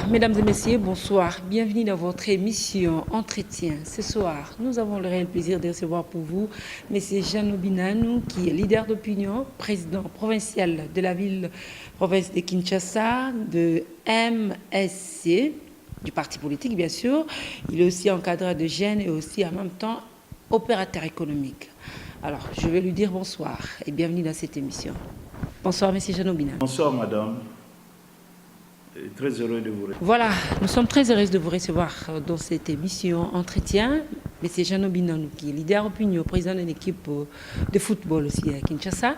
Mesdames et messieurs, bonsoir. Bienvenue dans votre émission Entretien. Ce soir, nous avons le réel plaisir de recevoir pour vous M. Jeannot Binanou, qui est leader d'opinion, président provincial de la ville-province de Kinshasa, de MSC, du parti politique bien sûr. Il est aussi encadreur de jeunes et aussi en même temps opérateur économique. Alors, je vais lui dire bonsoir et bienvenue dans cette émission. Bonsoir, M. Jeannot Binanou. Bonsoir, madame. Très heureux de vous recevoir. Voilà, nous sommes très heureux de vous recevoir dans cette émission Entretien. M. Jeannot Binanou, qui est leader opinion, président d'une équipe de football aussi à Kinshasa.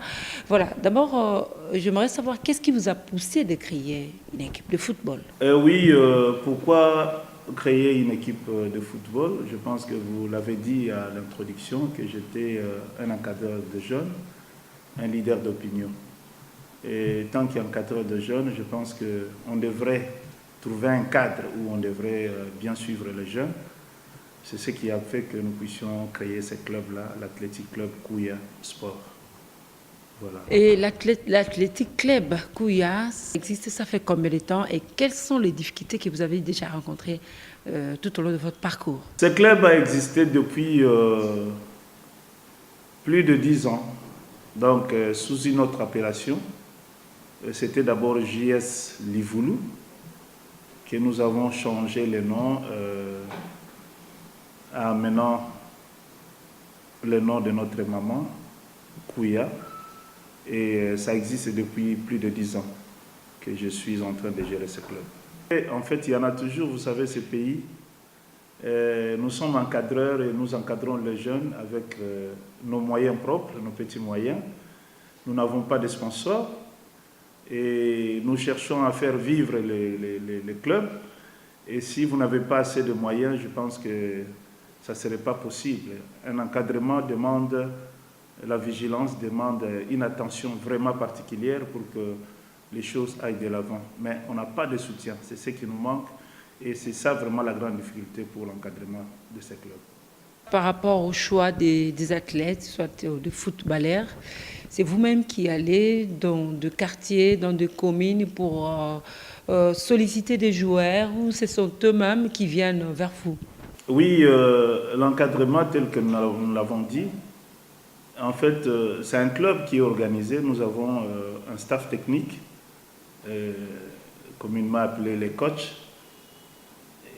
Voilà, d'abord, j'aimerais savoir qu'est-ce qui vous a poussé de créer une équipe de football? Pourquoi créer une équipe de football? Je pense que vous l'avez dit à l'introduction, que j'étais un encadreur de jeunes, un leader d'opinion. Et tant qu'il y a un cadre de jeunes, je pense qu'on devrait trouver un cadre où on devrait bien suivre les jeunes. C'est ce qui a fait que nous puissions créer ce club-là, l'Athletic Club Kouya Sport. Voilà. Et l'Athletic Club Kouya existe, ça fait combien de temps et quelles sont les difficultés que vous avez déjà rencontrées tout au long de votre parcours? Ce club a existé depuis plus de 10 ans, donc sous une autre appellation. C'était d'abord JS Livoulou, que nous avons changé le nom en menant le nom de notre maman, Kouya. Et ça existe depuis plus de 10 ans que je suis en train de gérer ce club. Et en fait, il y en a toujours, vous savez, ce pays. Nous sommes encadreurs et nous encadrons les jeunes avec nos moyens propres, nos petits moyens. Nous n'avons pas de sponsors. Et nous cherchons à faire vivre les clubs. Et si vous n'avez pas assez de moyens, je pense que ça ne serait pas possible. Un encadrement demande la vigilance, demande une attention vraiment particulière pour que les choses aillent de l'avant. Mais on n'a pas de soutien, c'est ce qui nous manque. Et c'est ça vraiment la grande difficulté pour l'encadrement de ces clubs. Par rapport au choix des athlètes, soit de footballeurs, c'est vous-même qui allez dans des quartiers, dans des communes pour solliciter des joueurs ou ce sont eux-mêmes qui viennent vers vous? Oui, l'encadrement tel que nous l'avons dit, en fait, c'est un club qui est organisé. Nous avons un staff technique, communément appelé les coachs.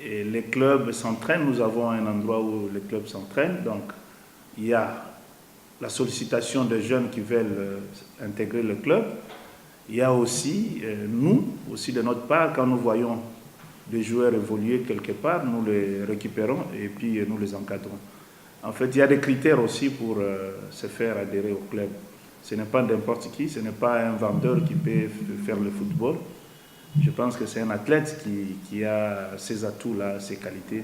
Et les clubs s'entraînent, nous avons un endroit où les clubs s'entraînent, donc il y a la sollicitation des jeunes qui veulent intégrer le club. Il y a aussi, nous, aussi de notre part, quand nous voyons des joueurs évoluer quelque part, nous les récupérons et puis nous les encadrons. En fait, il y a des critères aussi pour se faire adhérer au club. Ce n'est pas n'importe qui, ce n'est pas un vendeur qui peut faire le football. Je pense que c'est un athlète qui a ses atouts-là, ses qualités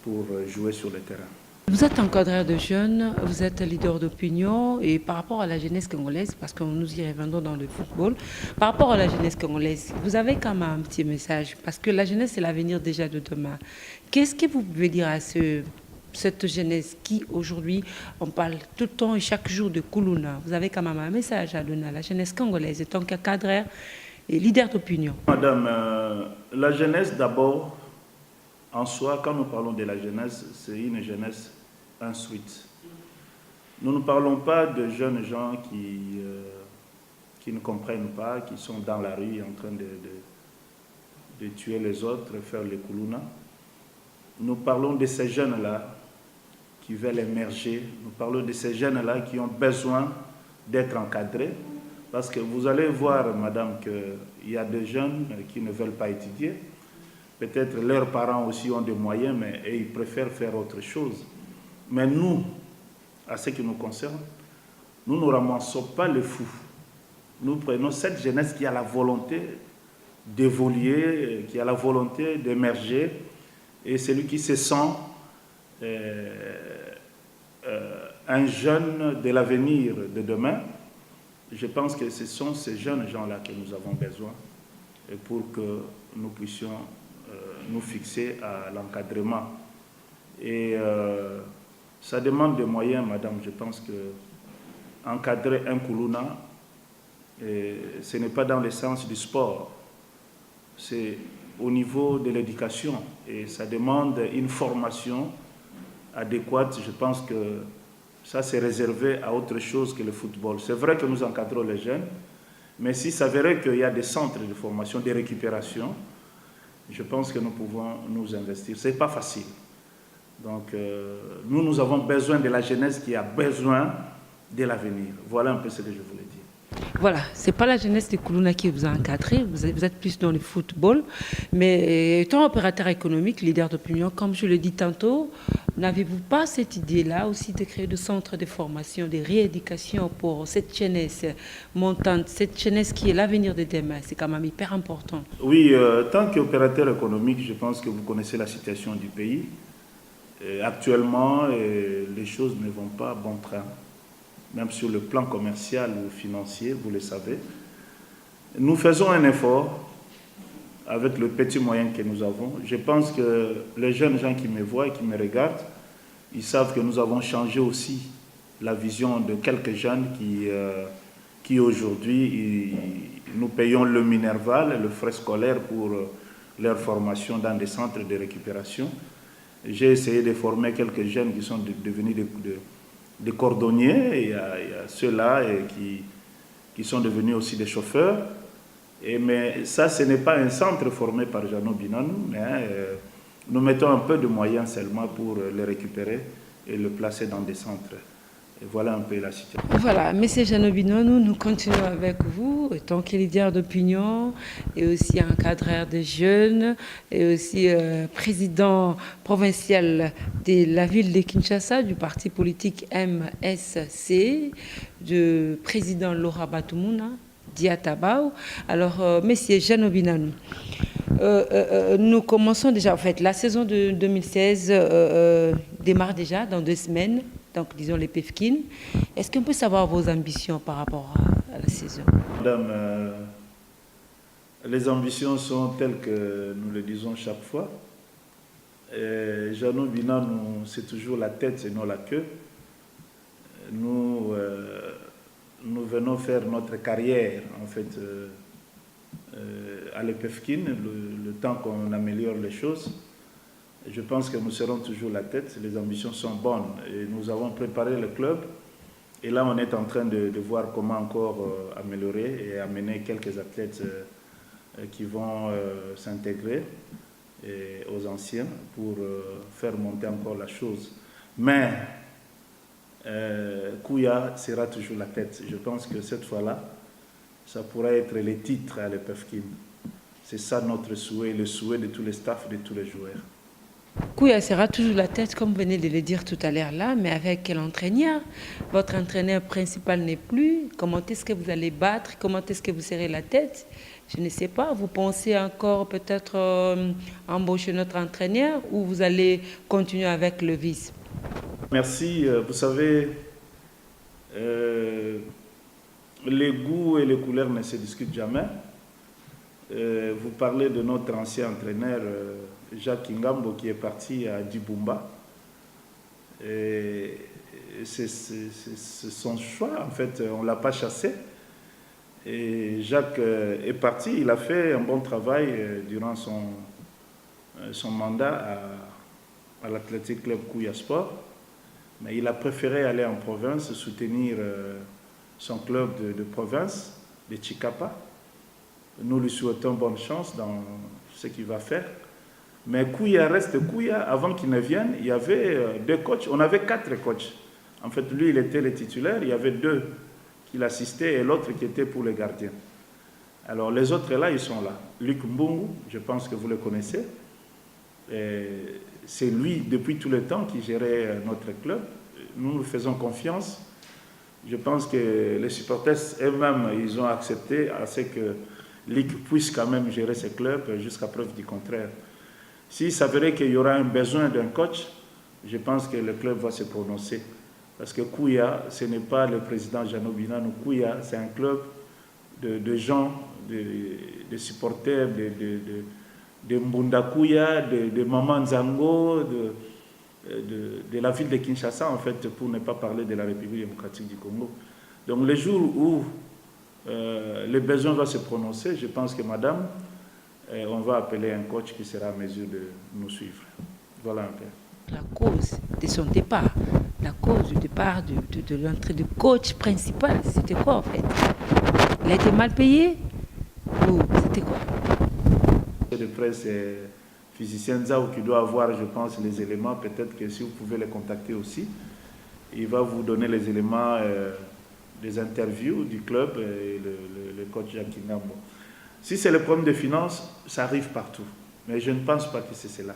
pour jouer sur le terrain. Vous êtes encadreur de jeunes, vous êtes leader d'opinion et par rapport à la jeunesse congolaise, parce que nous y revenons dans le football, par rapport à la jeunesse congolaise, vous avez quand même un petit message parce que la jeunesse c'est l'avenir déjà de demain. Qu'est-ce que vous pouvez dire à cette jeunesse qui aujourd'hui, on parle tout le temps et chaque jour de Koulouna? Vous avez quand même un message à donner à la jeunesse congolaise en tant qu'encadreur et leader d'opinion. Madame, la jeunesse d'abord, en soi, quand nous parlons de la jeunesse, c'est une jeunesse instruite. Nous ne parlons pas de jeunes gens qui ne comprennent pas, qui sont dans la rue en train de tuer les autres, faire les koulouna. Nous parlons de ces jeunes-là qui veulent émerger. Nous parlons de ces jeunes-là qui ont besoin d'être encadrés. Parce que vous allez voir, madame, qu'il y a des jeunes qui ne veulent pas étudier. Peut-être leurs parents aussi ont des moyens, mais ils préfèrent faire autre chose. Mais nous, à ce qui nous concerne, nous ne ramassons pas les fous. Nous prenons cette jeunesse qui a la volonté d'évoluer, qui a la volonté d'émerger, et celui qui se sent un jeune de l'avenir de demain. Je pense que ce sont ces jeunes gens-là que nous avons besoin pour que nous puissions nous fixer à l'encadrement. Et ça demande des moyens, madame. Je pense que encadrer un koulouna, ce n'est pas dans le sens du sport. c'est au niveau de l'éducation et ça demande une formation adéquate. Je pense que ça, c'est réservé à autre chose que le football. C'est vrai que nous encadrons les jeunes, mais s'il s'avérait qu'il y a des centres de formation, de récupération, je pense que nous pouvons nous investir. Ce n'est pas facile. Donc, nous avons besoin de la jeunesse qui a besoin de l'avenir. Voilà un peu ce que je voulais dire. Voilà, ce n'est pas la jeunesse de Koulouna qui vous a encadré, vous êtes plus dans le football, mais étant opérateur économique, leader d'opinion, comme je le dis tantôt, n'avez-vous pas cette idée-là aussi de créer des centres de formation, de rééducation pour cette jeunesse montante, cette jeunesse qui est l'avenir de demain? C'est quand même hyper important. Oui, tant qu'opérateur économique, je pense que vous connaissez la situation du pays. Actuellement, les choses ne vont pas à bon train. Même sur le plan commercial ou financier, vous le savez. Nous faisons un effort avec le petit moyen que nous avons. Je pense que les jeunes gens qui me voient et qui me regardent, ils savent que nous avons changé aussi la vision de quelques jeunes qui aujourd'hui, nous payons le minerval, le frais scolaire pour leur formation dans des centres de récupération. J'ai essayé de former quelques jeunes qui sont devenus des cordonniers, il y a ceux-là qui sont devenus aussi des chauffeurs. Mais ça, ce n'est pas un centre formé par Jeannot Binanou, mais nous mettons un peu de moyens seulement pour les récupérer et le placer dans des centres. Et voilà un peu la situation. Voilà, M. Jeannot Binanou, nous continuons avec vous, en tant que leader d'opinion et aussi encadreur des jeunes et aussi président provincial de la ville de Kinshasa, du parti politique MSC, du président Laura Batoumuna, Diatabao. Alors, M. Jeannot Binanou, nous commençons déjà, en fait, la saison de 2016 démarre déjà dans 2 semaines. Donc, disons les PEFKIN. Est-ce qu'on peut savoir vos ambitions par rapport à la saison? Madame, les ambitions sont telles que nous le disons chaque fois. Jeannot Binanou, c'est toujours la tête et non la queue. Nous venons faire notre carrière, en fait, à l'EPEFKIN, le temps qu'on améliore les choses. Je pense que nous serons toujours la tête, les ambitions sont bonnes et nous avons préparé le club et là on est en train de voir comment encore améliorer et amener quelques athlètes qui vont s'intégrer aux anciens pour faire monter encore la chose. Mais Kouya sera toujours la tête. Je pense que cette fois-là, ça pourrait être les titres à l'EPEFKIN. C'est ça notre souhait, le souhait de tous les staffs, de tous les joueurs. Kouya sera toujours la tête, comme vous venez de le dire tout à l'heure là, mais avec quel entraîneur? Votre entraîneur principal n'est plus. Comment est-ce que vous allez battre? Comment est-ce que vous serez la tête? Je ne sais pas. Vous pensez encore peut-être embaucher notre entraîneur ou vous allez continuer avec le vice? Merci. Vous savez, les goûts et les couleurs ne se discutent jamais. Vous parlez de notre ancien entraîneur Jacques Kingambo qui est parti à Dibumba. C'est son choix, en fait, on ne l'a pas chassé. Et Jacques est parti, il a fait un bon travail durant son mandat à l'Athletic Club Kouya Sport. Mais il a préféré aller en province soutenir son club de province, de Chikapa. Nous lui souhaitons bonne chance dans ce qu'il va faire. Mais Kouya reste Kouya. Avant qu'il ne vienne, il y avait 2 coachs. On avait 4 coachs. En fait, lui, il était le titulaire. Il y avait 2 qui l'assistaient et l'autre qui était pour les gardiens. Alors, les autres là, ils sont là. Luc Mbungu, je pense que vous le connaissez. C'est lui, depuis tout le temps, qui gérait notre club. Nous nous faisons confiance. Je pense que les supporters eux-mêmes, ils ont accepté à ce que Luc puisse quand même gérer ce club jusqu'à preuve du contraire. S'il s'avérait qu'il y aura un besoin d'un coach, je pense que le club va se prononcer. Parce que Kouya, ce n'est pas le président Jeannot Binanou. Kouya, c'est un club de gens, de supporters, de Mbunda Kouya, de Maman Nzango, de la ville de Kinshasa, en fait, pour ne pas parler de la République démocratique du Congo. Donc le jour où le besoin va se prononcer, je pense que madame, on va appeler un coach qui sera à mesure de nous suivre. Voilà un peu. La cause de son départ, la cause du départ de l'entrée du coach principal, c'était quoi en fait? Il a été mal payé ou c'était quoi? De presse, c'est physicien Zao qui doit avoir, je pense, les éléments. Peut-être que si vous pouvez les contacter aussi, il va vous donner les éléments des interviews du club et le coach Jacques Ngambo. Si c'est le problème de finances, ça arrive partout. Mais je ne pense pas que c'est cela.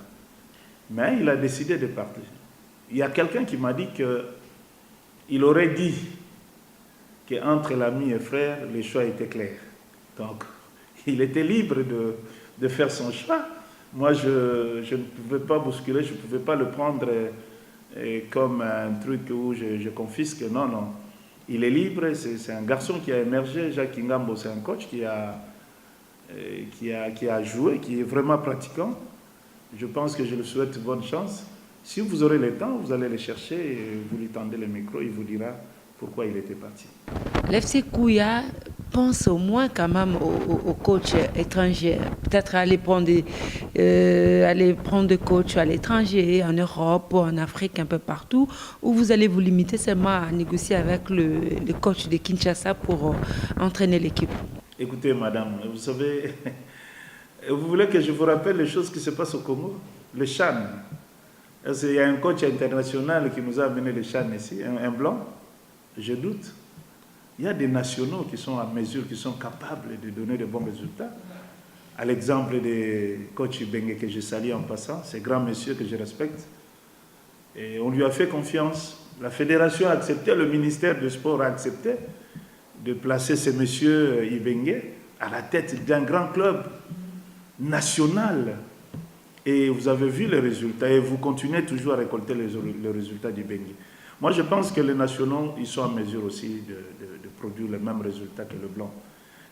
Mais il a décidé de partir. Il y a quelqu'un qui m'a dit qu'il aurait dit qu'entre l'ami et frère, le choix était clair. Donc, il était libre de faire son choix. Moi, je ne pouvais pas bousculer, je ne pouvais pas le prendre comme un truc où je confisque. Non, non. Il est libre, c'est un garçon qui a émergé. Jacques Ngambo, c'est un coach qui a joué, qui est vraiment pratiquant. Je pense que je lui souhaite bonne chance. Si vous aurez le temps, vous allez le chercher et vous lui tendez le micro, il vous dira pourquoi il était parti. L'FC Kouya pense au moins quand même aux coachs étrangers, peut-être aller prendre des coachs à l'étranger, en Europe, en Afrique, un peu partout, ou vous allez vous limiter seulement à négocier avec le coach de Kinshasa pour entraîner l'équipe? Écoutez, madame, vous savez, vous voulez que je vous rappelle les choses qui se passent au Congo? Le Chan. Il y a un coach international qui nous a amené le Chan ici, un blanc. Je doute. Il y a des nationaux qui sont à mesure, qui sont capables de donner de bons résultats. À l'exemple des coachs Bengue que je salue en passant, ces grands messieurs que je respecte. Et on lui a fait confiance. La fédération a accepté, le ministère du Sport a accepté de placer ces messieurs Ibengue à la tête d'un grand club national. Et vous avez vu les résultats et vous continuez toujours à récolter les résultats du Bengue. Moi, je pense que les nationaux, ils sont en mesure aussi de produire les mêmes résultats que le blanc.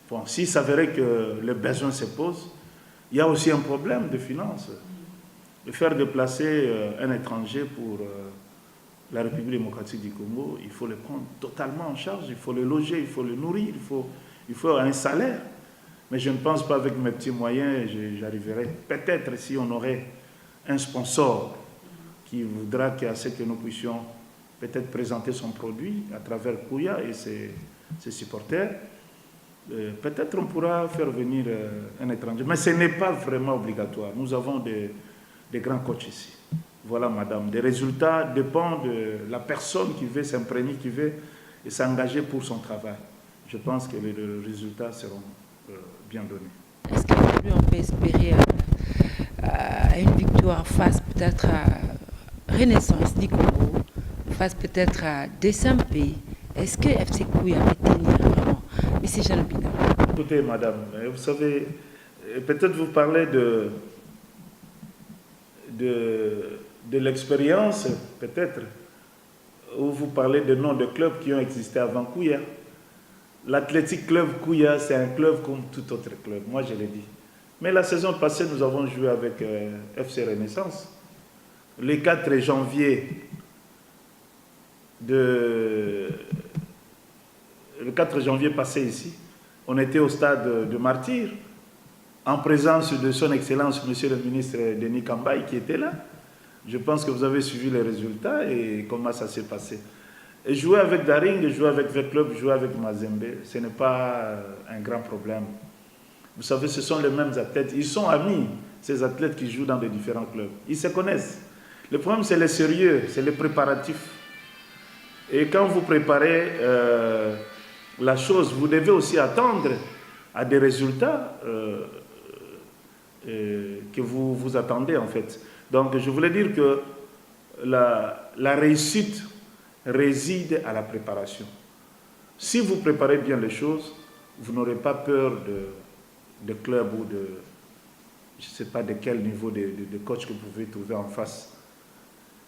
Bon, s'il s'avérait que le besoin se pose, il y a aussi un problème de finances. De faire déplacer un étranger pour la République démocratique du Congo, il faut le prendre totalement en charge, il faut le loger, il faut le nourrir, il faut un salaire. Mais je ne pense pas avec mes petits moyens, j'arriverai. Peut-être si on aurait un sponsor qui voudra qu'à ce que nous puissions peut-être présenter son produit à travers Kouya et ses supporters, peut-être on pourra faire venir un étranger. Mais ce n'est pas vraiment obligatoire. Nous avons des grands coachs ici. Voilà, madame. Des résultats dépendent de la personne qui veut s'imprégner, qui veut s'engager pour son travail. Je pense que les résultats seront bien donnés. Est-ce qu'aujourd'hui on peut espérer une victoire face peut-être à Renaissance du Congo, face peut-être à Dessampe? Est-ce que FC Kouya peut tenir vraiment? Monsieur Jean Bina. Écoutez, madame, vous savez, peut-être vous parlez de l'expérience, peut-être, ou vous parlez de noms de clubs qui ont existé avant Kouya. L'Athletic Club Kouya, c'est un club comme tout autre club, moi je l'ai dit. Mais la saison passée, nous avons joué avec FC Renaissance. Le 4 janvier passé ici, on était au stade de Martyr, en présence de son Excellence, Monsieur le ministre Denis Kambaye, qui était là. Je pense que vous avez suivi les résultats et comment ça s'est passé. Et jouer avec Daring, jouer avec V-Club, jouer avec Mazembe, ce n'est pas un grand problème. Vous savez, ce sont les mêmes athlètes. Ils sont amis, ces athlètes qui jouent dans des différents clubs. Ils se connaissent. Le problème, c'est le sérieux, c'est le préparatif. Et quand vous préparez la chose, vous devez aussi attendre à des résultats que vous attendez, en fait. Donc, je voulais dire que la réussite réside à la préparation. Si vous préparez bien les choses, vous n'aurez pas peur de club ou de, je ne sais pas de quel niveau de coach que vous pouvez trouver en face.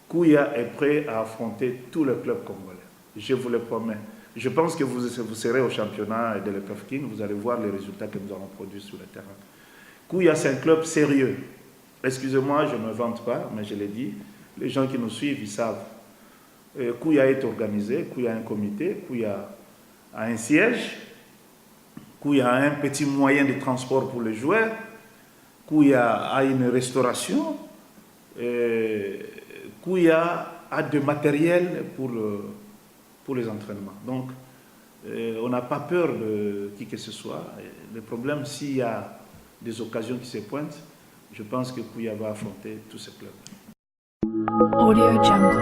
Kouya est prêt à affronter tous les clubs congolais. Je vous le promets. Je pense que vous serez au championnat de l'EPFKIN, vous allez voir les résultats que nous allons produire sur le terrain. Kouya, c'est un club sérieux. Excusez-moi, je ne me vante pas, mais je l'ai dit. Les gens qui nous suivent, ils savent. Kouya est organisé, Kouya a un comité, Kouya a un siège, Kouya a un petit moyen de transport pour les joueurs. Kouya a une restauration, Kouya a de matériel pour les entraînements. Donc, on n'a pas peur de qui que ce soit. Le problème, s'il y a des occasions qui se pointent, je pense que Kouya va affronter tous ces clubs. Audio Jungle.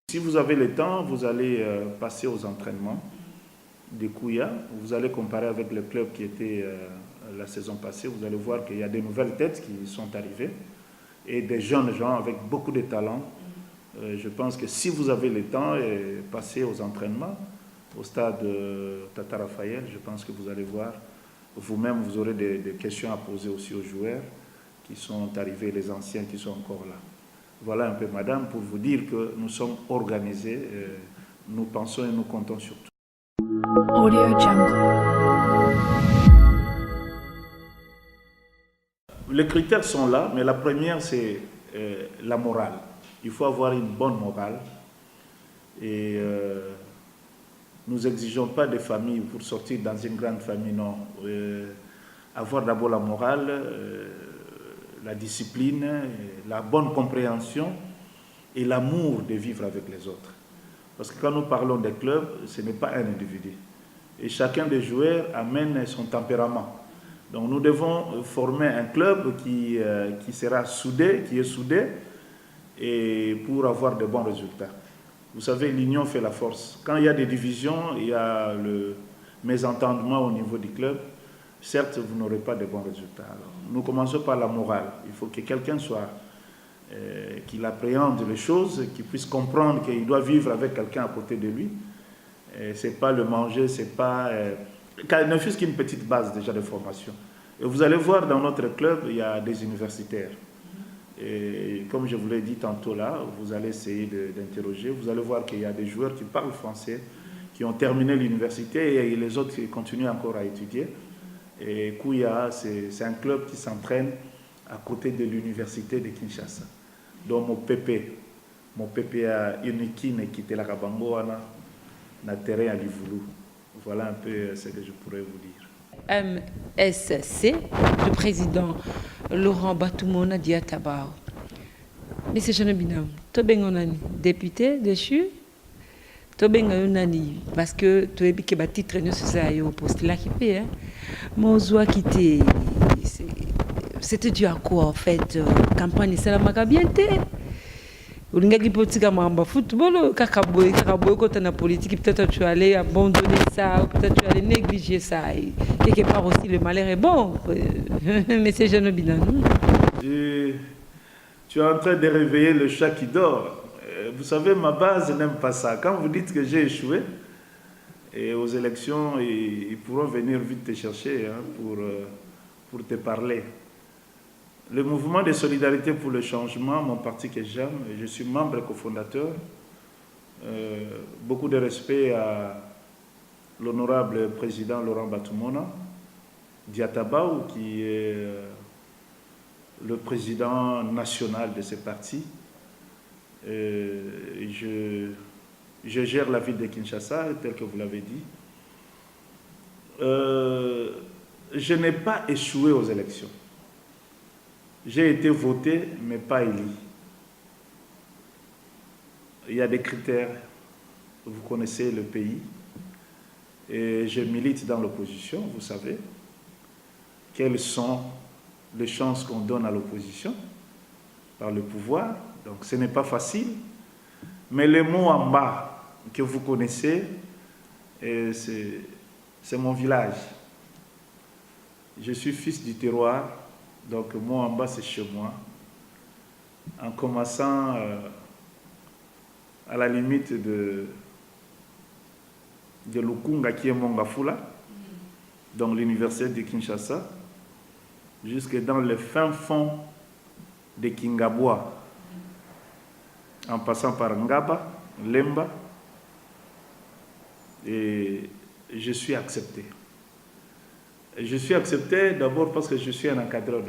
Si vous avez le temps, vous allez passer aux entraînements de Kouya. Vous allez comparer avec le club qui était la saison passée. Vous allez voir qu'il y a des nouvelles têtes qui sont arrivées et des jeunes gens avec beaucoup de talent. Je pense que si vous avez le temps, passez aux entraînements au stade Tata Raphaël. Je pense que vous allez voir vous-même, vous aurez des questions à poser aussi aux joueurs qui sont arrivés, les anciens qui sont encore là. Voilà un peu, madame, pour vous dire que nous sommes organisés, nous pensons et nous comptons sur tout. Audio Jungle. Les critères sont là, mais la première, c'est la morale. Il faut avoir une bonne morale. Et nous n'exigeons pas des familles pour sortir dans une grande famille, non. Avoir d'abord la morale, la discipline, la bonne compréhension et l'amour de vivre avec les autres. Parce que quand nous parlons des clubs, ce n'est pas un individu. Et chacun des joueurs amène son tempérament. Donc nous devons former un club qui sera soudé, qui est soudé, et pour avoir de bons résultats. Vous savez, l'union fait la force. Quand il y a des divisions, il y a le mésentendement au niveau du club, certes, vous n'aurez pas de bons résultats. Alors, nous commençons par la morale. Il faut que quelqu'un soit, qu'il appréhende les choses, qu'il puisse comprendre qu'il doit vivre avec quelqu'un à côté de lui. Ce n'est pas le manger, c'est pas... ne fût-ce qu'une petite base déjà de formation. Et vous allez voir dans notre club, il y a des universitaires. Et comme je vous l'ai dit tantôt là, vous allez essayer d'interroger, vous allez voir qu'il y a des joueurs qui parlent français, qui ont terminé l'université et les autres qui continuent encore à étudier. Et Kouya, c'est un club qui s'entraîne à côté de l'université de Kinshasa. Donc mon pépé a une qui était la Kabango, na terrain à Livoulou. Voilà un peu ce que je pourrais vous dire. MSC, le président Laurent Batoumona Diatabao. Monsieur Janobinam, tu es député déchu, tu es parce que tu es un titre au poste là qui paye. Moi, je c'était dû à quoi en fait? Campagne, c'est la magabienté. Ulingaki politique à football, kakaboy quand on a politique, peut-être tu allais abandonner ça, ou peut-être tu allais négliger ça. Et quelque part aussi, le malheur est bon. Mais c'est jeune bilan. Tu es en train de réveiller le chat qui dort. Vous savez, ma base n'aime pas ça. Quand vous dites que j'ai échoué, et aux élections, ils pourront venir vite te chercher pour te parler. Le mouvement de solidarité pour le changement, mon parti que j'aime, je suis membre et cofondateur. Beaucoup de respect à l'honorable président Laurent Batoumona Diatabao, qui est le président national de ce parti. Je gère la ville de Kinshasa, tel que vous l'avez dit. Je n'ai pas échoué aux élections. J'ai été voté, mais pas élu. Il y a des critères, vous connaissez le pays, et je milite dans l'opposition, vous savez. Quelles sont les chances qu'on donne à l'opposition par le pouvoir? Donc ce n'est pas facile, mais les mots en bas que vous connaissez, c'est mon village. Je suis fils du terroir. Donc, moi, en bas, c'est chez moi. En commençant à la limite de Lukunga, qui est Mongafula, donc l'université de Kinshasa, jusque dans le fin fond de Kingabwa, en passant par Ngaba, Lemba, et je suis accepté. Je suis accepté d'abord parce que je suis un encadreur.